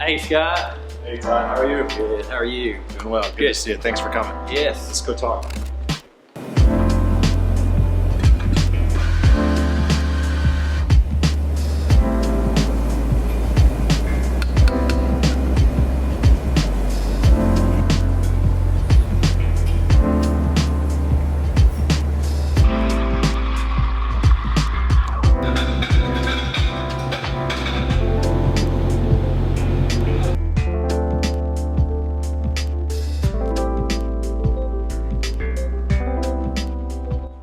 Hey, Scott. Hey, Todd. How are you? Good. How are you? Doing well. Good to see you. Thanks for coming. Yes. Let's go talk.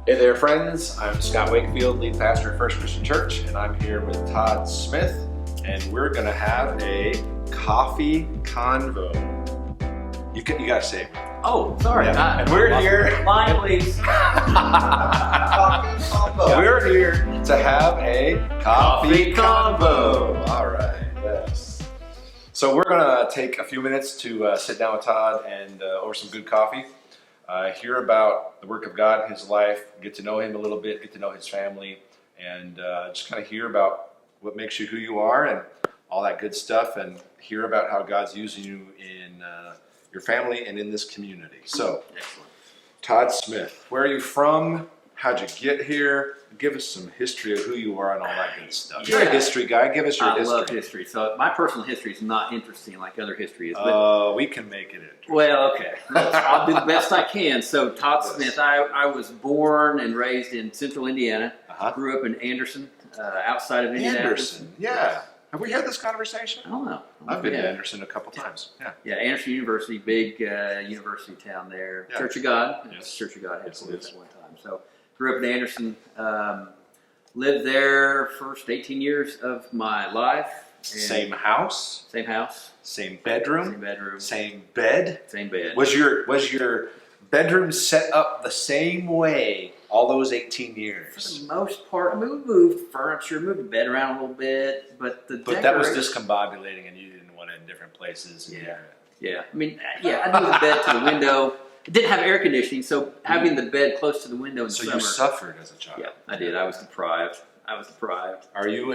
Hey there, friends. I'm Scott Wakefield, lead pastor at First Christian Church, and I'm here with Todd Smith, and we're going to have a coffee convo. You got to say it. Oh, sorry. Yeah. And we're here. Line, please. We're here to have a coffee convo. convo. All right. Yes. So we're going to take a few minutes to sit down with Todd and over some good coffee. Hear about the work of God in his life, get to know him a little bit, get to know his family, and just kind of hear about what makes you who you are and all that good stuff, and hear about how God's using you in your family and in this community. So, Excellent. Todd Smith, where are you from? How'd you get here? Give us some history of who you are and all that good stuff. You're a history guy. Give us your history. I love history. So my personal history is not interesting like other history is. But, we can make it interesting. well, okay. I'll do the best I can. So Todd Smith, I was born and raised in central Indiana. Grew up in Anderson, outside of Indianapolis. Anderson, yeah. Have we had this conversation? I don't know. I've been to Anderson a couple times. Yeah. Yeah, Anderson University, big university town there. Yeah. Church of God. Yes. Church of God headquarters Yes, at one time. So grew up in Anderson. Lived there first 18 years of my life. Same house, Same house. same bedroom, Same bedroom. same bed. Same bed. Was your bedroom set up the same way all those 18 For years? the most part, I mean, we moved furniture, moved the bed around a little bit, but That was discombobulating, and you didn't want it in different places. Yeah. I mean, yeah, I moved the bed to the window. It didn't have air conditioning, so having the bed close to the window in the So summer. you suffered as a child. Yeah, I did. I was deprived. Are you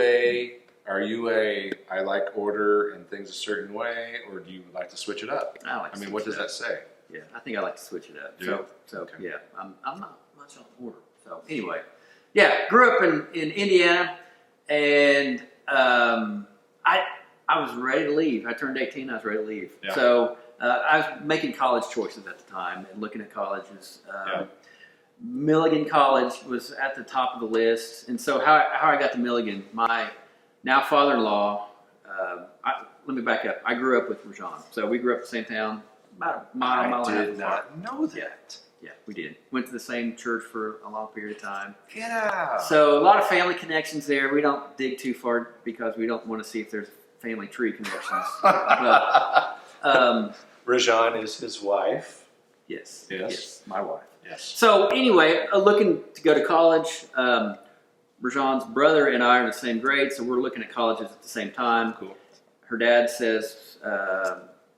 a I like order and things a certain way, or do you like to switch it up? I mean, what does that say? Yeah, I think I like to switch it up. Do you? So Okay. yeah, I'm not much on order. So anyway, yeah, grew up in Indiana, and I was ready to leave. I turned 18. I was ready to leave. Yeah. So I was making college choices at the time and looking at colleges. Milligan College was at the top of the list, and so how I got to Milligan, my now father-in-law. Let me back up. I grew up with Rajan, so we grew up in the same town, about a mile and a half I did apart. not know that. Yeah, we did. Went to the same church for a long period of time. Yeah. So a lot of family connections there. We don't dig too far because we don't want to see if there's family tree connections. But, Rajan is his wife. yes, Yes. my wife. Yes. So anyway, looking to go to college. Rajan's brother and I are in the same grade, so we're looking at colleges at the same time. Cool. Her dad says,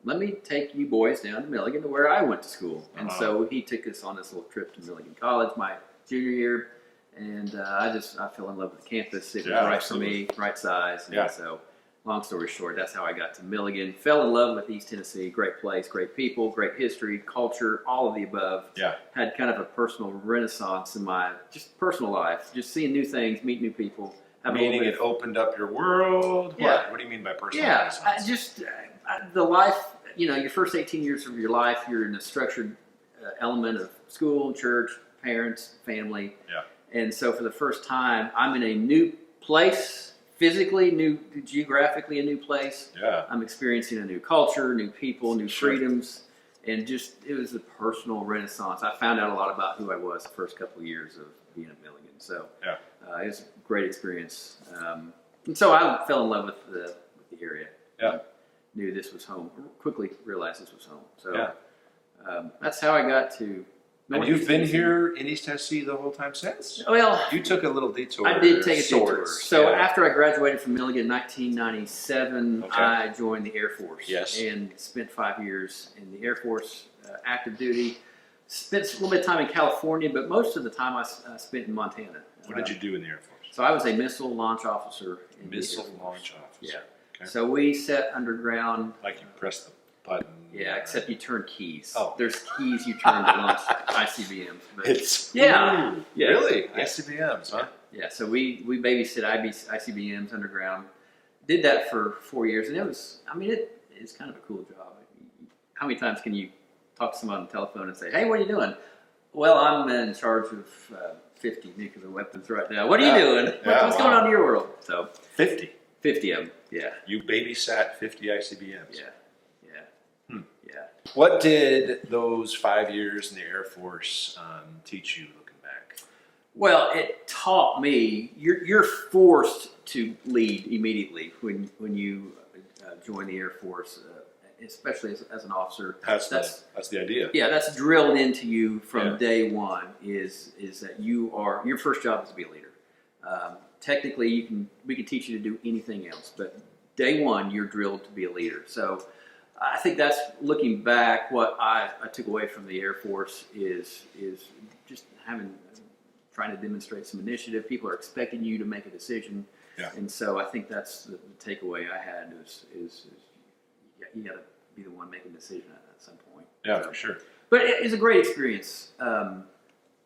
let me take you boys down to Milligan to where I went to school. And so he took us on this little trip to Milligan College my junior year. And I fell in love with the campus. It was right absolutely. for me, right size. And Yeah. so long story short, that's how I got to Milligan. Fell in love with East Tennessee. Great place, great people, great history, culture, all of the above. Yeah. Had kind of a personal renaissance in my just personal life. Just seeing new things, meet new people. Meaning it opened up your world? Yeah. What do you mean by personal Yeah, renaissance? the life, your first 18 years of your life, you're in a structured element of school, church, parents, family. Yeah. And so for the first time, I'm in a new place, physically, geographically a new place. Yeah. I'm experiencing a new culture, new people, new Sure. freedoms. And it was a personal renaissance. I found out a lot about who I was the first couple of years of being at Milligan. So Yeah. it was a great experience. And so I fell in love with the area. Yeah. Knew this was home. Quickly realized this was home. So Yeah. that's how I got to. And you've been here in East Tennessee the whole time since? Well, You took a little detour. I did take a detour. sorts. So Yeah. after I graduated from Milligan in 1997, Okay. I joined the Air Force. Yes. And spent 5 years in the Air Force, active duty. Spent a little bit of time in California, but most of the time I spent in Montana. What did you do in the Air Force? So I was a missile launch officer. In the Missile Air Force. launch officer. Yeah. Okay. So we sat underground. Like you press the button. Yeah, except you turn keys. Oh. There's keys you turn to launch ICBMs. But It's yeah. Really? Yeah. ICBMs, huh? Yeah, so we babysit ICBMs underground. Did that for 4 years, and it's kind of a cool job. How many times can you talk to someone on the telephone and say, "Hey, what are you doing?" Well, I'm in charge of 50 nuclear weapons right now. What are you doing? What's going on in your world? So 50. 50 of them. Yeah. You babysat 50 ICBMs. Yeah. Yeah. What did those 5 years in the Air Force teach you looking back? Well, it taught me you're forced to lead immediately when you join the Air Force, especially as an officer. That's the idea. Yeah, that's drilled into you from Yeah. day one. Is that your first job is to be a leader. Technically, we can teach you to do anything else, but day one you're drilled to be a leader. So I think that's, looking back, what I took away from the Air Force is just trying to demonstrate some initiative. People are expecting you to make a decision, and so I think that's the takeaway I had is you got to be the one making a decision at some point. Yeah, for sure. But it was a great experience. I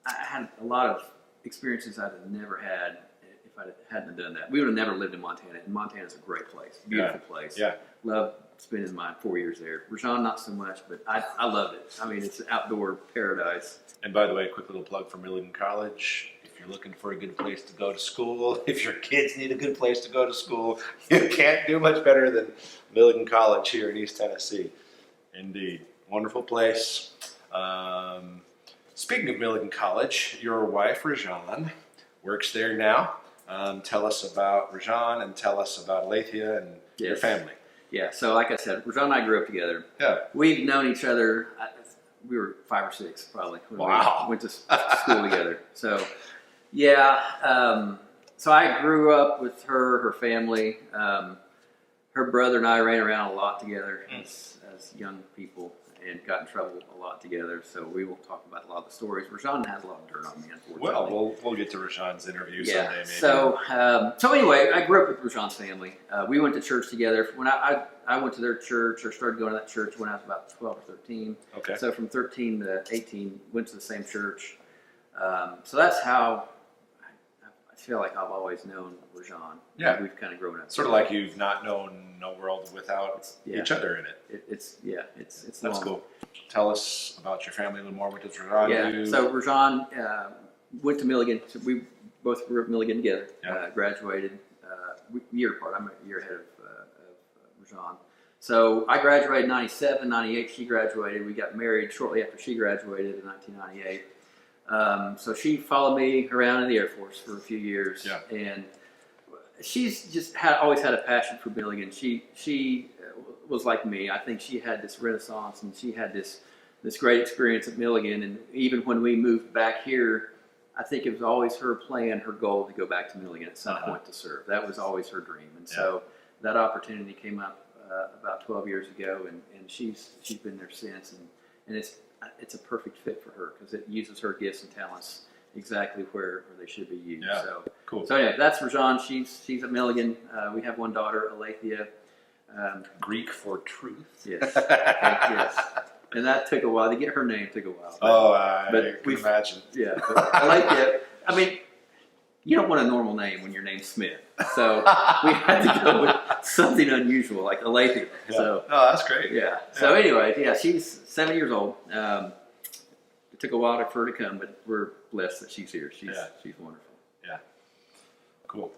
had a lot of experiences I'd have never had if I hadn't done that. We would have never lived in Montana, and Montana's a great place, beautiful place. Yeah. Loved spending my 4 years there. Rajon, not so much, but I loved it. I mean, it's an outdoor paradise. And by the way, quick little plug for Milligan College. If you're looking for a good place to go to school, if your kids need a good place to go to school, you can't do much better than Milligan College here in East Tennessee. Indeed. Wonderful place. Speaking of Milligan College, your wife, Rajon, works there now. Tell us about Rajon and tell us about Alethea and your family. Yeah, so like I said, Rajon and I grew up together. Yeah. We've known each other, we were 5 or 6 probably when we went to school together. So, yeah, so I grew up with her family. Her brother and I ran around a lot together as young people and got in trouble a lot together. So we won't talk about a lot of the stories. Rajon has a lot of dirt on me, unfortunately. Well, we'll get to Rajon's interview someday, maybe. So anyway, I grew up with Rajon's family. We went to church together. When I went to their church, or started going to that church when I was about 12 or 13. Okay. So from 13 to 18, went to the same church. So that's how I feel like I've always known Rajon. Yeah. We've kind of grown up. Sort of like you've not known no world without each other in it. It's That's long. cool. Tell us about your family a little more. What does Rajon do? So Rajon went to Milligan. So we both grew up in Milligan together. Yeah. Graduated a year apart. I'm a year ahead of Rajon. So I graduated in 97, 98. She graduated. We got married shortly after she graduated in 1998. So she followed me around in the Air Force for a few years. Yeah. And she's just always had a passion for Milligan. She was like me. I think she had this renaissance, and she had this great experience at Milligan. And even when we moved back here, I think it was always her plan, her goal to go back to Milligan at some point to serve. That was always her dream. And so that opportunity came up about 12 years ago, and she's been there since. And it's a perfect fit for her because it uses her gifts and talents exactly where they should be used. Yeah. So Cool. So anyway, that's Rajon. She's at Milligan. We have one daughter, Alethea. Greek for truth. Yes. Yes. And that took a while to get her name. Took a while. I but can imagine. Yeah. But Alethea. I mean, you don't want a normal name when your name's Smith. So we had to go with something unusual like Alethea. Yeah. So that's great. yeah. So anyway, she's 7 years old. It took a while for her to come, but we're blessed that she's here. She's wonderful. Yeah. Cool.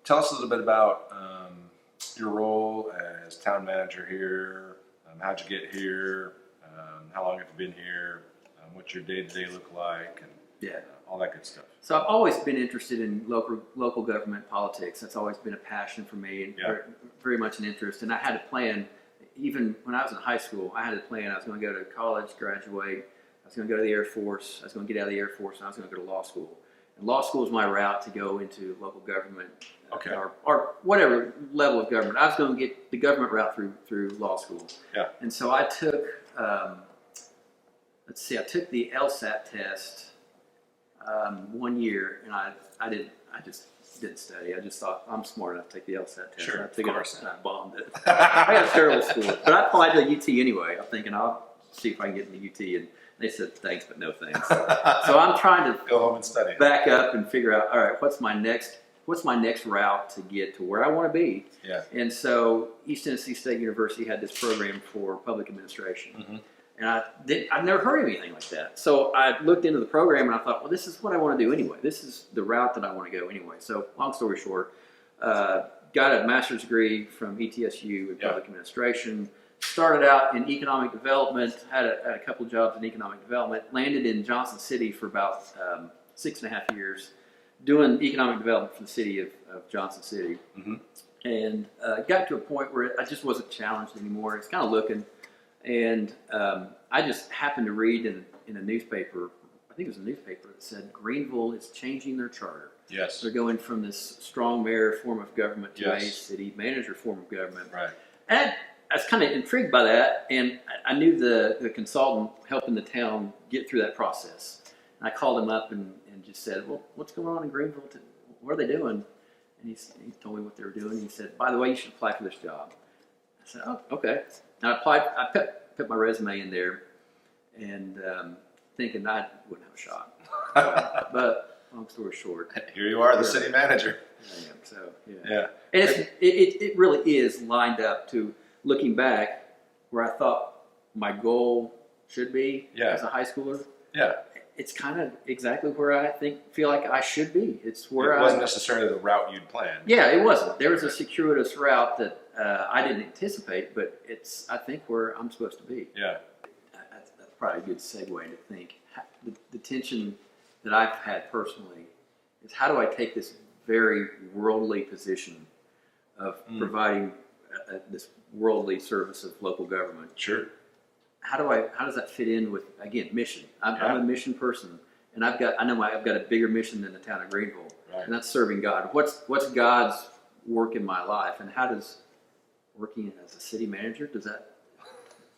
Tell us a little bit about your role as town manager here. How'd you get here? How long have you been here? What's your day-to-day look like? And all that good stuff. So I've always been interested in local government politics. That's always been a passion for me, and very much an interest. And I had a plan. Even when I was in high school, I had a plan. I was going to go to college, graduate. I was going to go to the Air Force. I was going to get out of the Air Force, and I was going to go to law school. And law school is my route to go into local government, or whatever level of government. I was going to get the government route through law school. Yeah. And so I took, I took the LSAT test 1 year, and I I just didn't study. I just thought I'm smart enough to take the LSAT test. Sure, I took of course. it and I bombed it. I got a terrible score, but I applied to UT anyway. I'm thinking I'll see if I can get into UT, and they said thanks, but no thanks. So I'm trying to Go home and study. back up and figure out, all right, what's my next route to get to where I want to be? Yeah. And so East Tennessee State University had this program for public administration. Mm-hmm. And I've never heard of anything like that. So I looked into the program and I thought, well, this is what I want to do anyway. This is the route that I want to go anyway. So long story short, got a master's degree from ETSU in public administration, started out in economic development, had a couple jobs in economic development, landed in Johnson City for about 6.5 years, doing economic development for the city of Johnson City. Mm-hmm. And got to a point where I just wasn't challenged anymore. It's kind of looking. And I just happened to read in a newspaper, I think it was a newspaper, that said Greeneville is changing their charter. Yes. They're going from this strong mayor form of government to a Yes. city manager form of government. Right. And I was kind of intrigued by that, and I knew the consultant helping the town get through that process. And I called him up and just said, well, what's going on in Greeneville? What are they doing? And he told me what they were doing. He said, by the way, you should apply for this job. I said, oh, okay. And I applied. I put my resume in there, and thinking I wouldn't have a shot. But long story short, Here you are, the city manager. I am. So yeah. Yeah. And it really is lined up to looking back where I thought my goal should be as a high schooler. Yeah. It's kind of exactly where I feel like I should be. It's where It wasn't necessarily the route you'd planned. Yeah, it wasn't. There was a circuitous route that I didn't anticipate, but it's, I think, where I'm supposed to be. Yeah. That's probably a good segue to think. The tension that I've had personally is how do I take this very worldly position of providing this worldly service of local government? Sure. How does that fit in with, again, mission? I'm a mission person, and I've got a bigger mission than the town of Greeneville, and that's serving God. What's God's work in my life, and how does working as a city manager,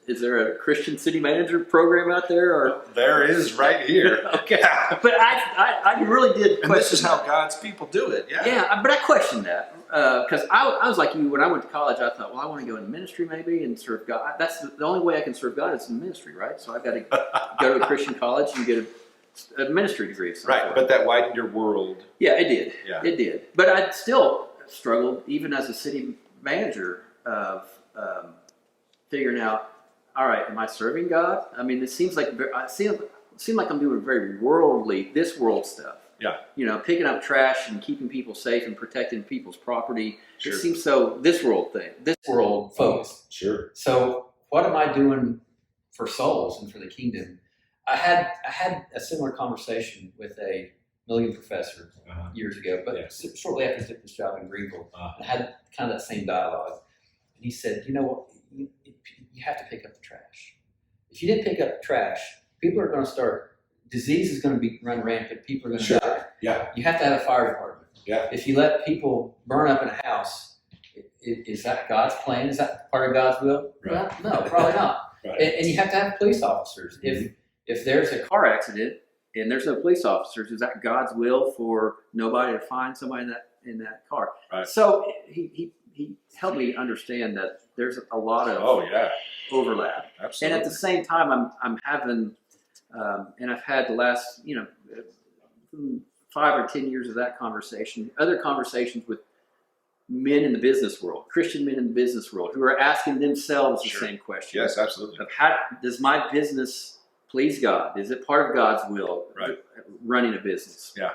is there a Christian city manager program out there? Or There is right here. Okay, but I really did question And this is how that. God's people do it. Yeah. Yeah, but I questioned that because I was like you. When I went to college, I thought, well, I want to go into ministry maybe and serve God. That's the only way I can serve God is in ministry, right? So I've got to go to a Christian college and get a ministry degree of some Right, sort. but that widened your world. Yeah, it did. Yeah. It did. But I still struggled, even as a city manager, of figuring out, all right, am I serving God? I mean, it seems like I'm doing very worldly, this world stuff. Yeah. You know, picking up trash and keeping people safe and protecting people's property. Sure. It seems so this world thing, this world focused. Sure. So what am I doing for souls and for the kingdom? I had a similar conversation with a Milligan professor years ago, but shortly after I took this job in Greeneville, I had kind of that same dialogue. And he said, you know what, you have to pick up the trash. If you didn't pick up the trash, people are going to start, disease is going to run rampant, people are going to die. Yeah. You have to have a fire department. Yeah. If you let people burn up in a house, is that God's plan? Is that part of God's will? Right. Well, no, probably not. Right. And you have to have police officers. Mm-hmm. If there's a car accident and there's no police officers, is that God's will for nobody to find somebody in that car? Right. So he helped me understand that there's a lot of overlap. Absolutely. And at the same time, I'm having, and I've had the last 5 or 10 years of that conversation, other conversations with men in the business world, Christian men in the business world, who are asking themselves the same question. Yes, absolutely. Of how does my business please God? Is it part of God's will? Right. Running a business. Yeah.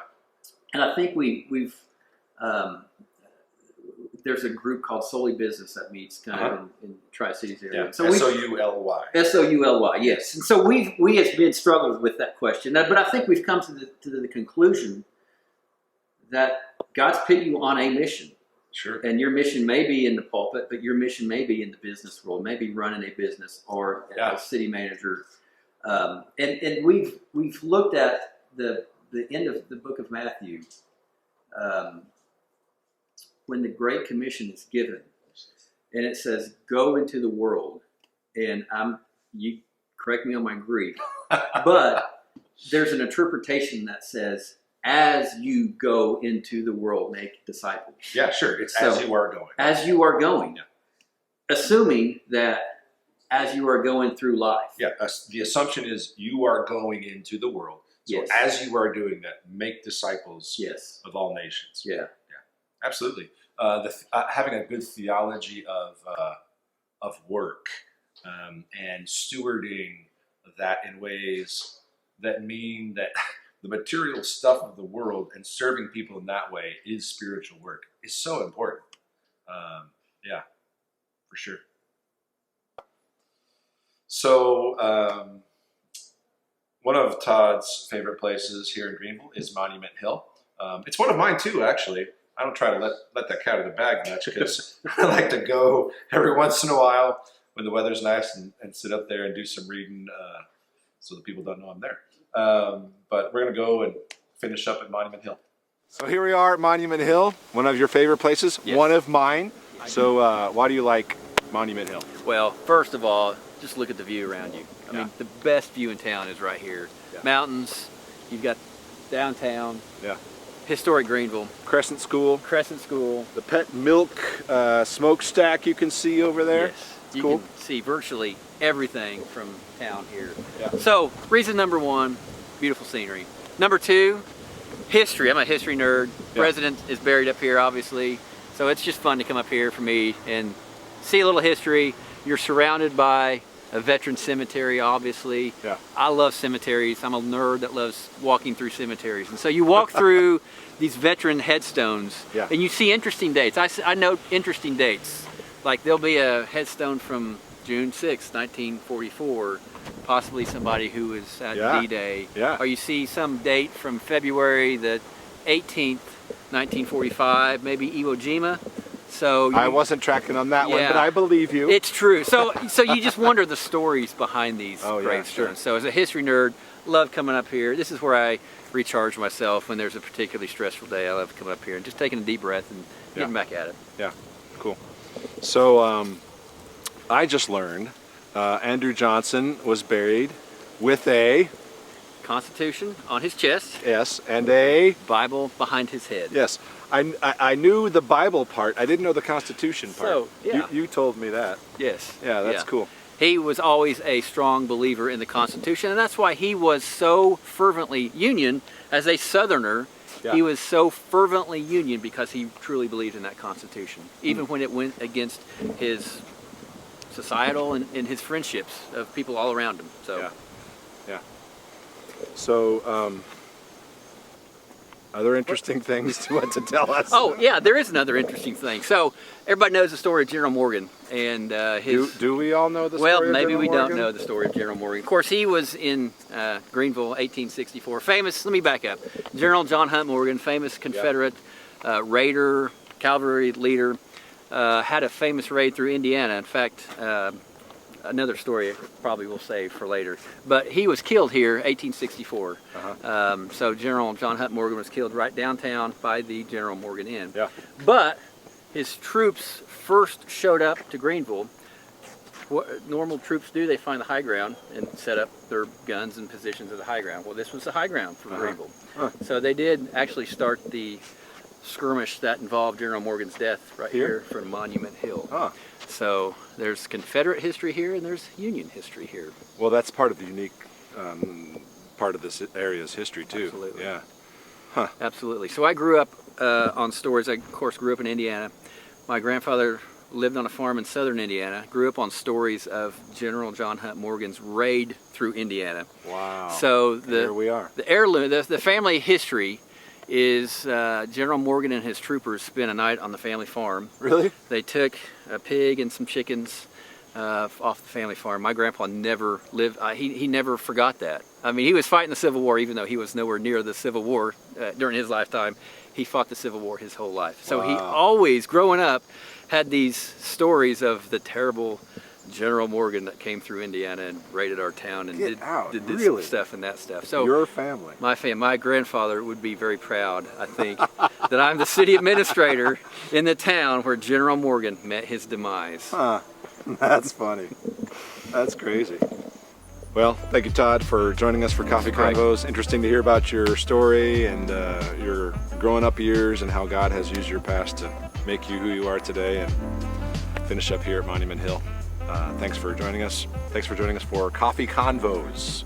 And I think we've there's a group called Solely Business that meets kind of in Tri-Cities area. Yeah. So SOULY. SOULY, yes. And so we as men struggled with that question, but I think we've come to the conclusion that God's put you on a mission. Sure. And your mission may be in the pulpit, but your mission may be in the business world, maybe running a business or a city manager. And we've looked at the end of the book of Matthew, when the Great Commission is given, and it says, "Go into the world," and you correct me on my Greek, but there's an interpretation that says, as you go into the world, make disciples. Yeah, sure. It's as you are going. As you are going. Yeah. Assuming that as you are going through life. Yeah, the assumption is you are going into the world. So yes. As you are doing that, make disciples yes. of all nations. Yeah. Absolutely. Having a good theology of work and stewarding that in ways that mean that the material stuff of the world and serving people in that way is spiritual work is so important. Yeah, for sure. So one of Todd's favorite places here in Greeneville is Monument Hill. It's one of mine too, actually. I don't try to let that cat out of the bag much because I like to go every once in a while when the weather's nice and sit up there and do some reading so that people don't know I'm there. But we're going to go and finish up at Monument Hill. So here we are at Monument Hill, one of your favorite places, yes. One of mine. So why do you like Monument Hill? Well, first of all, just look at the view around you. I mean, the best view in town is right here. Yeah. Mountains, you've got downtown. Yeah. Historic Greeneville. Crescent School. The pet milk smokestack you can see over there. Yes. You can see virtually everything from town here. Yeah. So, reason number one, beautiful scenery. Number two, history. I'm a history nerd. Yeah. President is buried up here, obviously. So it's just fun to come up here for me and see a little history. You're surrounded by a veteran cemetery, obviously. Yeah. I love cemeteries. I'm a nerd that loves walking through cemeteries. And so you walk through these veteran headstones, yeah. and you see interesting dates. I note interesting dates. Like there'll be a headstone from June 6, 1944, possibly somebody who was at D-Day. Yeah. Or you see some date from February the 18th, 1945, maybe Iwo Jima. So I wasn't tracking on that one, but I believe you. It's true. So you just wonder the stories behind these gravestones. Sure. So as a history nerd, love coming up here. This is where I recharge myself when there's a particularly stressful day. I love coming up here and just taking a deep breath and getting back at it. Yeah, cool. So I just learned Andrew Johnson was buried with a Constitution on his chest. Yes, and a Bible behind his head. Yes. I knew the Bible part. I didn't know the Constitution part. So, yeah. You told me that. Yes. Yeah, that's cool. He was always a strong believer in the Constitution, and that's why he was so fervently Union as a Southerner. Yeah. He was so fervently Union because he truly believed in that Constitution, even when it went against his societal and his friendships of people all around him. So, yeah. So, other interesting things to tell us? Oh, yeah, there is another interesting thing. So, everybody knows the story of General Morgan and his... Do we all know the story of General Morgan? Well, maybe we don't know the story of General Morgan. Of course, he was in Greeneville, 1864. Famous, let me back up. General John Hunt Morgan, famous Confederate raider, cavalry leader, had a famous raid through Indiana. In fact, another story I probably will save for later. But he was killed here, 1864. So General John Hunt Morgan was killed right downtown by the General Morgan Inn. Yeah. But his troops first showed up to Greeneville. What normal troops do, they find the high ground and set up their guns and positions at the high ground. Well, this was the high ground for Greeneville. So they did actually start the skirmish that involved General Morgan's death right here from Monument Hill. So there's Confederate history here and there's Union history here. Well, that's part of the unique part of this area's history too. Absolutely. Yeah. Absolutely. So I grew up on stories. I, of course, grew up in Indiana. My grandfather lived on a farm in southern Indiana. Grew up on stories of General John Hunt Morgan's raid through Indiana. Wow. So here we are. The heirloom, the family history is General Morgan and his troopers spent a night on the family farm. Really? They took a pig and some chickens off the family farm. My grandpa never lived, he never forgot that. I mean, he was fighting the Civil War, even though he was nowhere near the Civil War during his lifetime. He fought the Civil War his whole life. So he always, growing up, had these stories of the terrible General Morgan that came through Indiana and raided our town and did this stuff and that stuff. So your family, my grandfather would be very proud, I think, that I'm the city administrator in the town where General Morgan met his demise. That's funny. That's crazy. Well, thank you, Todd, for joining us for Coffee Convos. Interesting to hear about your story and your growing up years and how God has used your past to make you who you are today and finish up here at Monument Hill. Thanks for joining us. Thanks for joining us for Coffee Convos.